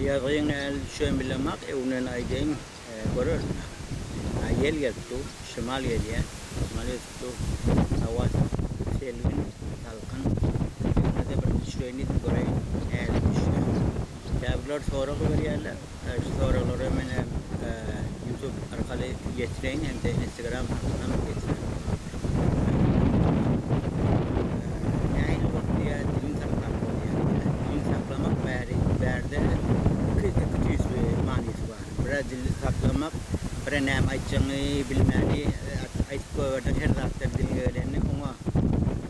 Yazgın el şömbilemek evnen aydın görür. Yel geldi, şimal yeliye, şimal geldi, hava selin, salkın, ne de bir şöynit görey, el işte. Tabler sonra görüyorlar, soruları hemen YouTube arkalı getirin hem de Instagram arkadan getirin. Yani ortaya dilin saklamak berde manisi var. Biraz dil saklamak, bir nem aytçanı bilmeli, aytkoverden her zaten dil öğrenni ama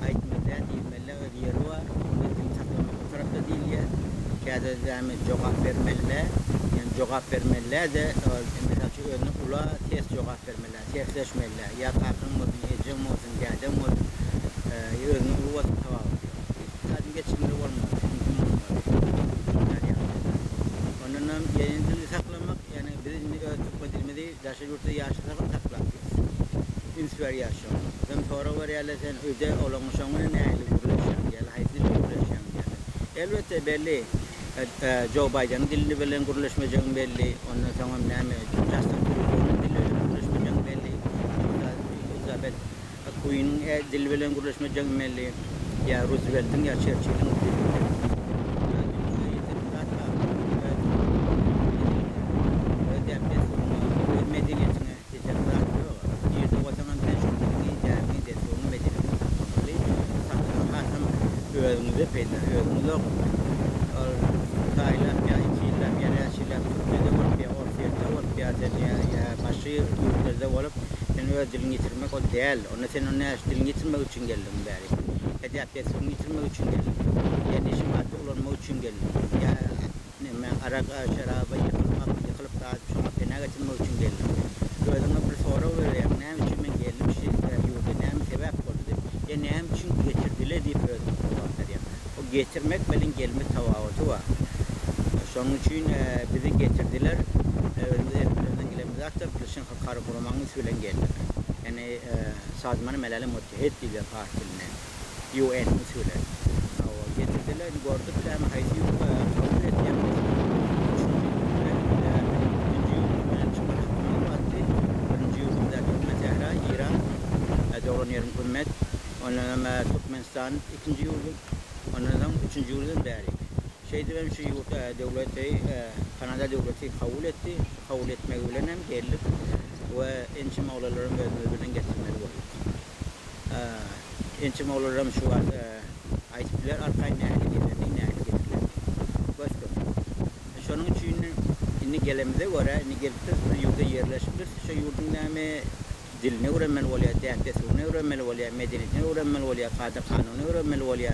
aytmada dilmeli yeri var. Dil saklamak o tarafta değil ya. Kâda zahmet cevap vermeli, yani cevap vermeli de mesela şu önüne ula test cevap vermeli, testleşmeli. Ya kalkın mı, yiyeceğim mi olsun, geldim mi, önüne ula tamam. Hadi geçimde olmaz. Ondan yeni dili saklamak yani bizim Türkçe dilimizi yaşa yurtta yaşasak saklamak. İnsver yaşam. Sen sonra var ya sen öde olamışsın ne ile uğraşan ya haydi uğraşan ya. Elbette belli Joe Biden dilini bilen uğraşmayacağım belli. Ondan sonra ne Justin Trudeau'nun diliyle uğraşmayacağım belli. Elizabeth Queen'in dili bilen uğraşmayacağım belli. Ya Roosevelt'in ya Churchill'in önümüze peyda, önümüze Tayland ya İçiler ya Yaşiler Türkiye'de olup ya Orfiyat'ta olup ya başka ülkelerde olup sen öyle dilini getirmek o değil. Onu sen onu dilini getirmek için geldim bari. Edebiyatını getirmek için geldim. Ya neşimatı olmak için geldim. Ya arak şarabı yıkılıp da şuna fena getirmek için geldim. Böyle bir soru veriyor. Ne için ben geldim yurda ne sebep oldu. Ya ne için getirdiler diye böyle. O getirmek benim gelme tavavutu var. Sonun için bizi getirdiler. Elimizden gelemiz aktar. Kılıçın karı kurumanı söylen geldiler. Yani Sazmanı Melali Muttehit diye partiline. UN söylen. O getirdiler. Gördük bile ama haydi kabul ettiğim. İran, Doğru Yarım Hükümet, ondan Türkmenistan ikinci yurdum. Ondan üçüncü yıldan beri. Şeyde ben şu devleti, Kanada devleti kabul etmek üzere geldik ve ençi mağlalarım birbirinden getirmeli olduk. Ençi mağlalarım şu var, ayetler arkayı nehli getirdiler. Başka. Şunun için inni gelemize göre, inni gelip bir yurda yerleşmiştir. Şu yurdun nemi dilini öğrenmeli oluyor, dehtesini öğrenmeli oluyor, medeniyetini öğrenmeli oluyor, kadı kanunu öğrenmeli oluyor.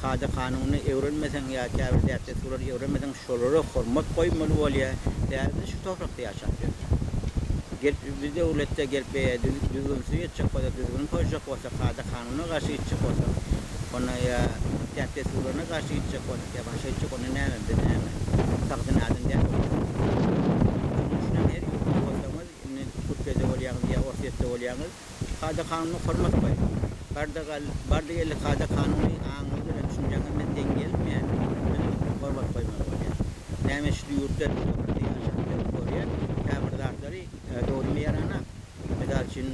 Kadı kanunu öğrenmesen ya kâbir dehtesi olur, öğrenmesen şoları hormat koymalı oluyor. Değerli şu toprakta yaşatıyor. Bir devlette gelip düzgün su yetecek olsa, düzgün koyacak olsa, kadı kanuna karşı yetecek olsa, ona ya dehtesi oluruna karşı yetecek olsa, ya başa yetecek onu ne hemen, ne hemen. Takdın adın der. Her yurtta olsamız, Türkiye'de oluyoruz ya Orfiyat'ta oluyoruz, kadı kanunu hormat koyuyor. Barda geldi kadı kanunu ağımızı ve düşünceğini ben dengelim yani. Hormat koymalı oluyor. Yani şu yurtta yaşatıyor. Kâbirdarları doğru mu yarana? Mesela için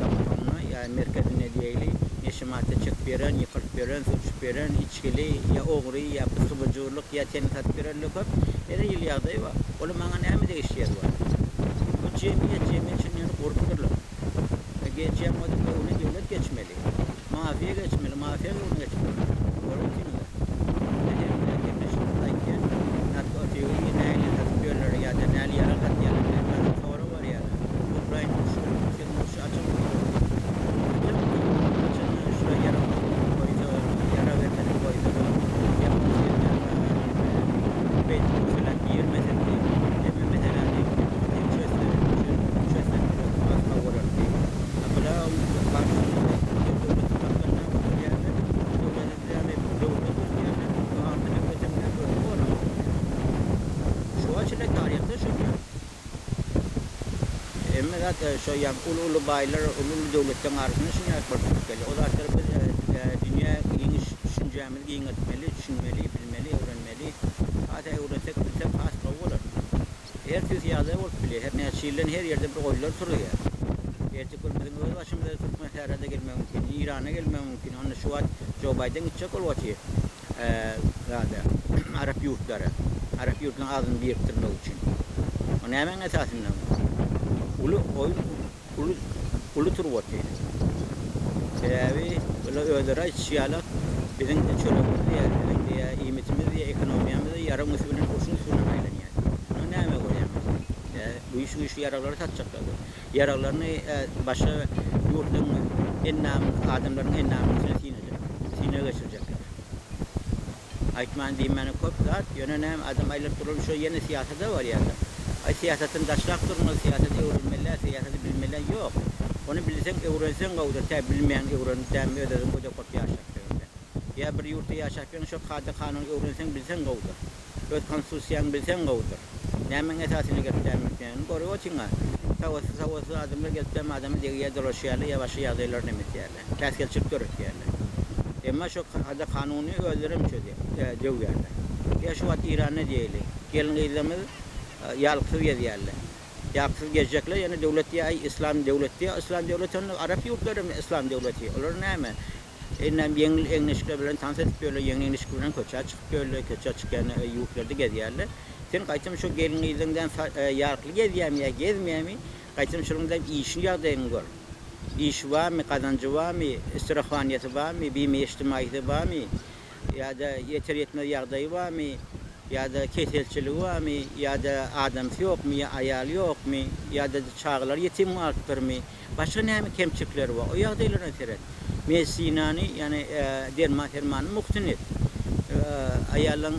kapatanına yani merkezine diyeyli yaşamakta çık veren, yıkılıp veren, suç veren, içkili ya oğru ya pısıbıcılık ya tenkat verenlik hep her yıl yağdığı var. Onun bana ne mi değişiyor var? Bu cemiyet için yani korkuturlar. Geçeceğim o da onu devlet geçmeli. Mafiye geçmeli, mafiye yolunu geçmeli. Doğru değil mi? Nedeniyle gemleşimdeyken hatta o teoriyi neyle tatbıyorlar ya da neyle yarakat yerler sonra var ya Ukrayna şu açın şuraya yara vermeli koydu yapmış yerler mesela bir mesela mesela çözler fazla olur diye apala şu yang ulu baylar, ulu devletten arasında şunu yapmak gerekiyor. O da arkadaşlar dünya yeni düşüncemizi yeni etmeli, düşünmeli, bilmeli, öğrenmeli. Hatta öğrensek bilsek az Her türlü yağda olup bile, her ne şiirlerin her yerde bir oylar duruyor. Gerçek bizim öz başımıza tutma herhalde gelmem mümkün. İran'a gelmem mümkün. Onun şu an Joe Biden gidecek olvatı. Arap yurtları. Arap yurtların ağzını biriktirmek için. O ne hemen esasında ulu turvatı. Sebebi böyle öldüre şiyalar bizim çölümüz diye imitimiz diye ekonomiyamızı yarım usulünün kurşun usulünün aylanıyor. O ne hemen koyamaz. Bu işi yaraları satacaklar. Yaralarını başka yurtların adamların en namlusunu sineye geçirecekler. Aytman diyeyim kop zat yönenem adam aylıp durulmuş o yeni siyasete var ya. Ay siyasetin daşlak durmalı, siyaseti öğrenmeliler, siyaseti bilmeliler yok. Onu bilsen öğrensen kavdur, tabi bilmeyen öğrenirden ödedim koca korku yaşaklarında. Ya bir yurtta yaşaklarında şu kanunu öğrensen bilsen kavdur. Öz konstitusyon bilsen kavdur. Nemin esasını getirtemekten koru o çinga. Savası adamlar getirtem adamı diye dolaşıyorlar, yavaş yağdaylar nemetiyorlar. Tezkel çık görür diyorlar. Ama şu kanunu öldürüm çözüyor, diyorlar. Ya şu an İran'ı diyelim. Gelin izlemiz yalqısız gezerler. Yalqısız gezecekler yani devlet ya İslam devleti, İslam devleti onun Arap yurtları mı İslam devleti? Olur ne mi? Ennem yeni ilişkiler bilen tanset böyle yeni ilişkilerden koça çıkıp böyle koça çıkan yurtlarda gezerler. Sen kaçım şu gelin izinden yarqlı gezmeyeyim mi? Kaçım şundan işini yağdayım gör. İş var mı, kazancı var mı, istirahaniyeti var mı, bir içtimaiyeti var mı? Ya da yeter yetmez yağdayı var mı? Ya da keselçiliği var mı? Ya da adam yok mu? Ya ayal yok mu? Ya da çağlar yetim vardır mı? Başka ne kemçikler var? O yağdaylarına seret. Mesinani yani derman termanı muhtinit. Ayalın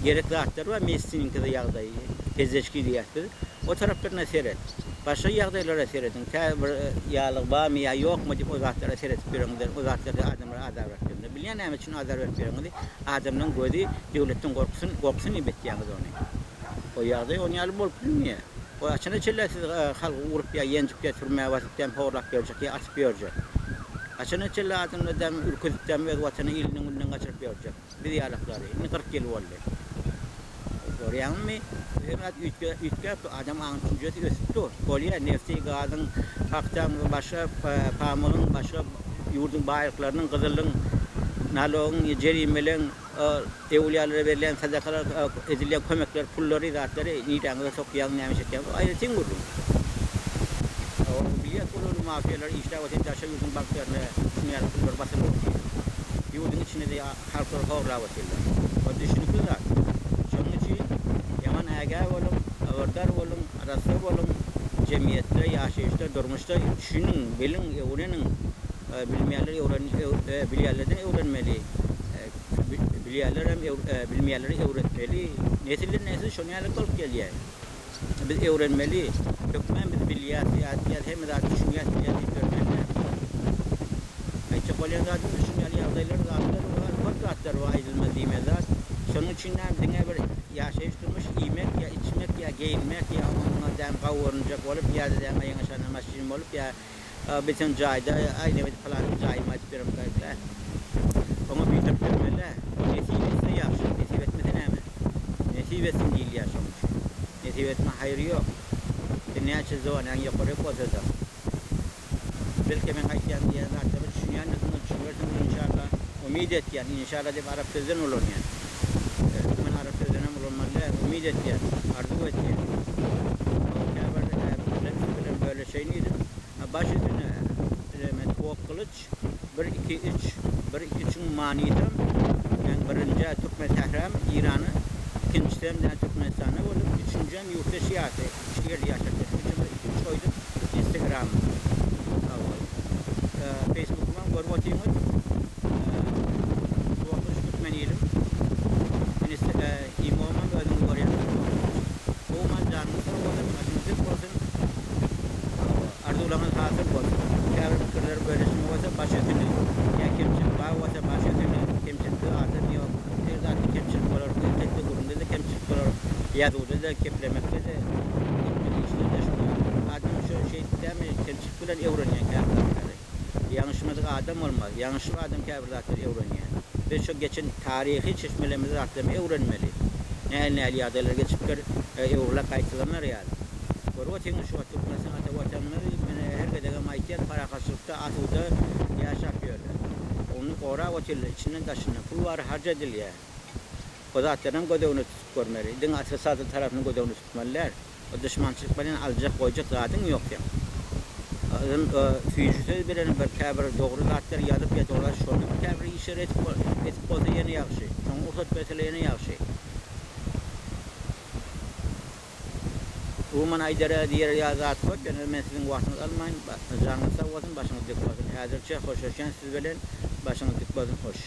gerekli artları var. Mesinin kızı yağdayı. Tezeşki diyettir. O taraflarına seret. Başka yağdaylara seredin. Yağlık var mı ya yok mu? O zatlara seretip verenler. O zatlara adamlara azar verdiğinde. Bilen ne için azar verdiğinde adamın gözü devletin korkusun ibettiğiniz onu. O yağdayı onu yalıp olup bilmiyor. O açına çellesiz halkı vurup ya yencip ya sürmeye vasıpten horlak görecek ya atıp görecek. Açına çelle adamla dem ülküzüp dem ve vatanı ilinin önünden kaçırıp görecek. Bir yağlıkları. Ne 40 yıl oldu. Görüyor musun? Hemen ütke adam antuncası ösüttü. Kolye nefsi gazın haktan başka pamığın başka yurdun bayraklarının kızılın nalığın cerimelerin evliyalara verilen sadakalar edilen kömekler pulları zatları nidangıda sokuyan neymiş etken ayrıca vurdum. O biliyor kurulu mafyalar işte vatandaşa yurdun banklarına sunayan pullar basılı oluyor. Yurdun içinde de halklar havra vasıyla. O düşünüyorlar. Şunun için yaman aga olun, avardar olun, arası olun, cemiyette, yaşayışta, durmuşta düşünün, bilin, öğrenin, bilmeyenlerden öğrenmeli, bilmeyenleri öğretmeli, nesil şunu yalık olup geliyor. Biz öğrenmeli, hükmen biz biliyat, hem de düşünüyat, öğrenmeli. Ayça kolyen zaten düşünüyat, yağdaylar zatları var, aydılmaz diyemezler. Şunun içinden birine bir yaşayış durmuş, yemek ya içmek ya giyinmek ya onunla dem kavurunacak olup ya da dem ayın aşağına maşinim olup ya bütün cayda aynı bir falan cayma istiyorum kayıtlar. Onu büyütüp görmeliler. O nesibetine yaşıyor. Nesibetmesi ne mi? Nesibetin değil yaşamış. Nesibetine hayır yok. Ne açısı o, ne yaparı kozada. Belki ben hayatım diye zaten düşünüyorum, düşünüyorsun inşallah. Umid et yani inşallah deyip Arap sözden olur yani. Ben Arap sözden olmalı, umid et yani. Arzu et yani. Böyle şey neydi? Baş üstüne Tuğuk Kılıç, 1-2-3 manidem. Yani birinci Türkmen İran'ı, ikinciden Türkmenistan'ı olup, üçüncüden yurtta siyasi, şehir yaşatır. Üçüncü koydum Instagram. Facebook'tan görüyorsunuz. Tuğuk Kılıç Türkmen ilim. İmamın özünü görüyorsunuz. Oğman canlısı olsun, acımızlık olsun. Arzularınız hasıl olsun. Kâr fikirler böylesine olsa başötünü. Ya kimçik bağ olsa başötünü. Kimçik adım yok. Zaten kimçik olur. Tekli kurumda da kimçik olur. Yazıda da keplemekte de. İşte de şunu. Adım şu şey değil mi? Kimçik bilen öğreniyen kârlar. Yanlışmadık adam olmaz. Yanlışlı adam kârlar öğreniyen. Ve şu geçen tarihi çeşmelerimizi artık öğrenmeli. näil ýagdaýlara geçipdir, ýurula gaýtylanlar ýaly. Gorwa teňi şu Türkmenistan ata watanlary mene her gedege maýtýar parakaçlykda atyda ýaşap ýörler. Onu ora otel içinden daşynan pul bar harca edilýär. Kozatlaryň gödegini tutup görmeli. Diň asasy tarapyny gödegini tutmalylar. O düşmançylyk bilen aljak goýjak zadyň ýok ýa. Adam füýjüse bilen bir käbir dogry zatlar ýalyp ýetýärler, şonu käbir işaret etip bolsa ýene ýagşy. Şoň ursat berseler ýene ýagşy. Bu mana aýdara diýer ýazat köp, ýene men siziň wagtyňyzy almaýyn. Jaňysa bolsun, başyňyz dik bolsun. Häzirçe hoşlaşan siz bilen başyňyz dik bolsun, hoş.